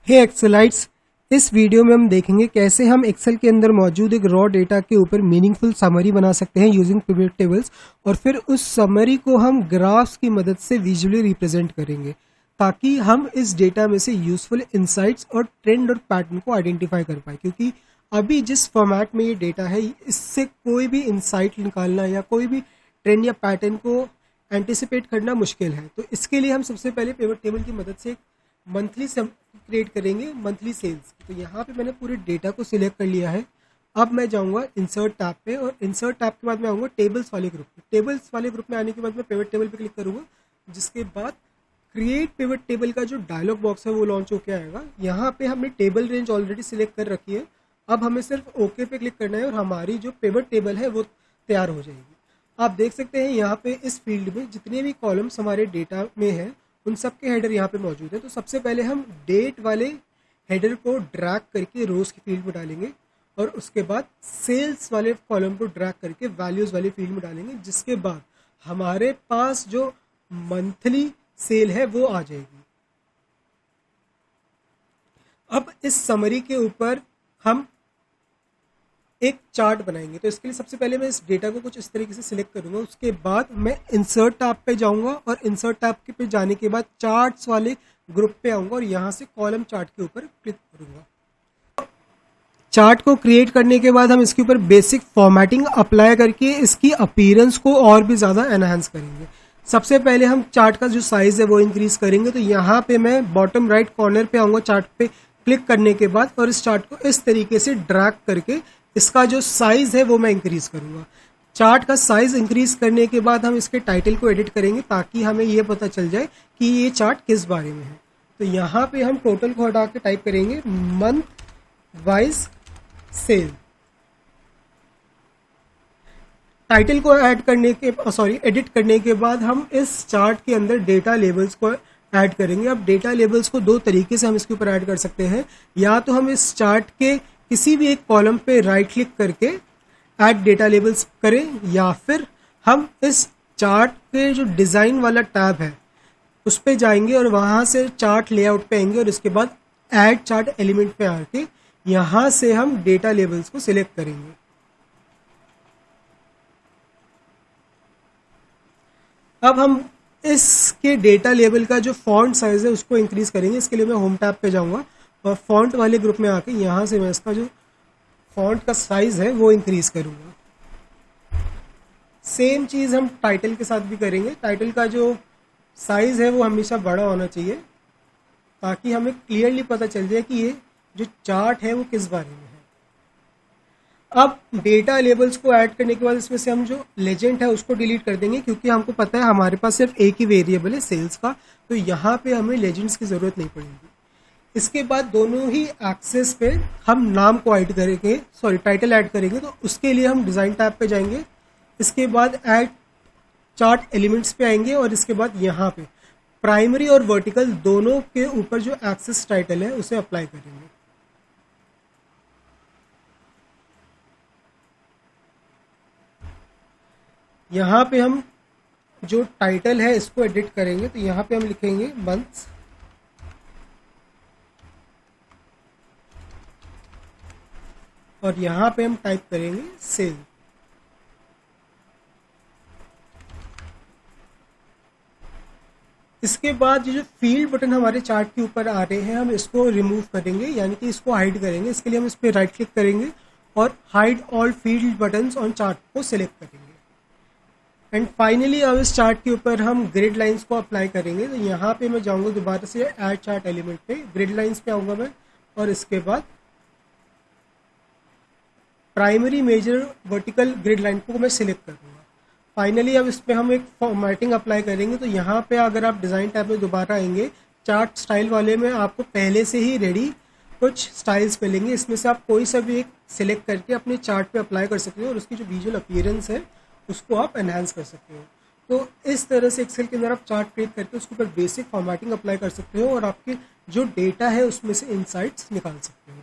हे एक्सेलाइट्स, इस वीडियो में हम देखेंगे कैसे हम एक्सेल के अंदर मौजूद एक रॉ डेटा के ऊपर मीनिंगफुल समरी बना सकते हैं यूजिंग पिवट टेबल्स, और फिर उस समरी को हम ग्राफ्स की मदद से विजुअली रिप्रेजेंट करेंगे ताकि हम इस डेटा में से यूजफुल इंसाइट्स और ट्रेंड और पैटर्न को आइडेंटिफाई कर पाए। क्योंकि अभी जिस फॉर्मेट में ये डेटा है, इससे कोई भी इंसाइट निकालना या कोई भी ट्रेंड या पैटर्न को एंटिसिपेट करना मुश्किल है। तो इसके लिए हम सबसे पहले पिवट टेबल की मदद से एक मंथली क्रिएट करेंगे, मंथली सेल्स। तो यहाँ पे मैंने पूरे डेटा को सिलेक्ट कर लिया है। अब मैं जाऊँगा इंसर्ट टैब पे, और इंसर्ट टैब के बाद मैं आऊँगा टेबल्स वाले ग्रुप पे। टेबल्स वाले ग्रुप में आने के बाद मैं पिवट टेबल पे क्लिक करूँगा, जिसके बाद क्रिएट पिवट टेबल का जो डायलॉग बॉक्स है वो लॉन्च होकर आएगा। यहाँ पे हमने टेबल रेंज ऑलरेडी सिलेक्ट कर रखी है। अब हमें सिर्फ ओके पे क्लिक करना है और हमारी जो पिवट टेबल है वो तैयार हो जाएगी। आप देख सकते हैं यहाँ पे इस फील्ड में जितने भी कॉलम्स हमारे डेटा में हैं उन सब के हेडर यहाँ पे मौजूद है। तो सबसे पहले हम डेट वाले हेडर को ड्रैग करके रोज की फील्ड में डालेंगे, और उसके बाद सेल्स वाले कॉलम को ड्रैग करके वैल्यूज वाली फील्ड में डालेंगे, जिसके बाद हमारे पास जो मंथली सेल है वो आ जाएगी। अब इस समरी के ऊपर हम एक चार्ट बनाएंगे। तो इसके लिए सबसे पहले मैं इस डेटा को कुछ इस तरीके से सिलेक्ट करूंगा। उसके बाद मैं इंसर्ट टैब पे जाऊंगा, और इंसर्ट टैब के पे जाने के बाद चार्ट्स वाले ग्रुप पे आऊंगा और यहां से कॉलम चार्ट के ऊपर क्लिक करूंगा। चार्ट को क्रिएट करने के बाद हम इसके ऊपर बेसिक फॉर्मेटिंग अप्लाई करके इसकी अपीयरेंस को और भी ज़्यादा एनहांस करेंगे। सबसे पहले हम चार्ट का जो साइज है वो इंक्रीज करेंगे। तो यहाँ पे मैं बॉटम राइट कॉर्नर पे आऊँगा चार्ट पे क्लिक करने के बाद, और इस चार्ट को इस तरीके से ड्रैग करके इसका जो साइज है वो मैं इंक्रीज करूंगा। चार्ट का साइज इंक्रीज करने के बाद हम इसके टाइटल को एडिट करेंगे ताकि हमें ये पता चल जाए कि ये चार्ट किस बारे में है। तो यहाँ पे हम टोटल को हटा के टाइप करेंगे मंथ वाइज सेल। टाइटल को एडिट करने के बाद हम इस चार्ट के अंदर डेटा लेबल्स को ऐड करेंगे। अब डेटा लेबल्स को दो तरीके से हम इसके ऊपर ऐड कर सकते हैं। या तो हम इस चार्ट के किसी भी एक कॉलम पे राइट क्लिक करके ऐड डेटा लेबल्स करें, या फिर हम इस चार्ट के जो डिज़ाइन वाला टैब है उस पे जाएंगे और वहाँ से चार्ट लेआउट पे आएंगे, और इसके बाद ऐड चार्ट एलिमेंट पे आके यहाँ से हम डेटा लेबल्स को सिलेक्ट करेंगे। अब हम इसके डेटा लेबल का जो फॉन्ट साइज है उसको इंक्रीज करेंगे। इसके लिए मैं होम टैब पे जाऊँगा और फॉन्ट वाले ग्रुप में आके यहाँ से मैं इसका जो फॉन्ट का साइज है वो इंक्रीज करूँगा। सेम चीज़ हम टाइटल के साथ भी करेंगे। टाइटल का जो साइज है वो हमेशा बड़ा होना चाहिए ताकि हमें क्लियरली पता चल जाए कि ये जो चार्ट है वो किस बारे में है। अब डेटा लेबल्स को ऐड करने के बाद इसमें से हम जो लेजेंड है उसको डिलीट कर देंगे, क्योंकि हमको पता है हमारे पास सिर्फ एक ही वेरिएबल है सेल्स का, तो यहाँ पे हमें लेजेंड्स की ज़रूरत नहीं पड़ेगी। इसके बाद दोनों ही एक्सेस पे हम नाम को ऐड करेंगे, टाइटल ऐड करेंगे। तो उसके लिए हम डिज़ाइन टैब पे जाएंगे, इसके बाद ऐड चार्ट एलिमेंट्स पे आएंगे, और इसके बाद यहाँ पे प्राइमरी और वर्टिकल दोनों के ऊपर जो एक्सेस टाइटल है उसे अप्लाई करेंगे। यहाँ पे हम जो टाइटल है इसको एडिट करेंगे। तो यहाँ पे हम लिखेंगे मंथ्स, और यहाँ पे हम टाइप करेंगे सेल। इसके बाद ये जो फील्ड बटन हमारे चार्ट के ऊपर आ रहे हैं हम इसको रिमूव करेंगे, यानी कि इसको हाइड करेंगे। इसके लिए हम इस पर राइट क्लिक करेंगे और hide all field buttons on chart को सिलेक्ट करेंगे। एंड फाइनली अब इस चार्ट के ऊपर हम ग्रिड लाइंस को अप्लाई करेंगे। तो यहाँ पे मैं जाऊँगा दोबारा से ऐड चार्ट एलिमेंट पे, ग्रिड लाइंस पे आऊँगा मैं, और इसके बाद primary major vertical grid line को मैं सिलेक्ट करूँगा। फाइनली अब इस पर हम एक फॉर्मेटिंग अप्लाई करेंगे। तो यहाँ पे अगर आप डिज़ाइन टैब में दोबारा आएंगे, चार्ट स्टाइल वाले में आपको पहले से ही रेडी कुछ स्टाइल्स मिलेंगे। इसमें से आप कोई सा भी एक सिलेक्ट करके अपने चार्ट पे अप्लाई कर सकते हो, और उसकी जो विजुअल अपीयरेंस है उसको आप एनहांस कर सकते हो। तो इस तरह से एक्सेल के अंदर आप चार्ट क्रिएट करके उसके ऊपर बेसिक फॉर्मेटिंग अप्लाई कर सकते हो, और आपके जो डेटा है उसमें से इंसाइट्स निकाल सकते हो।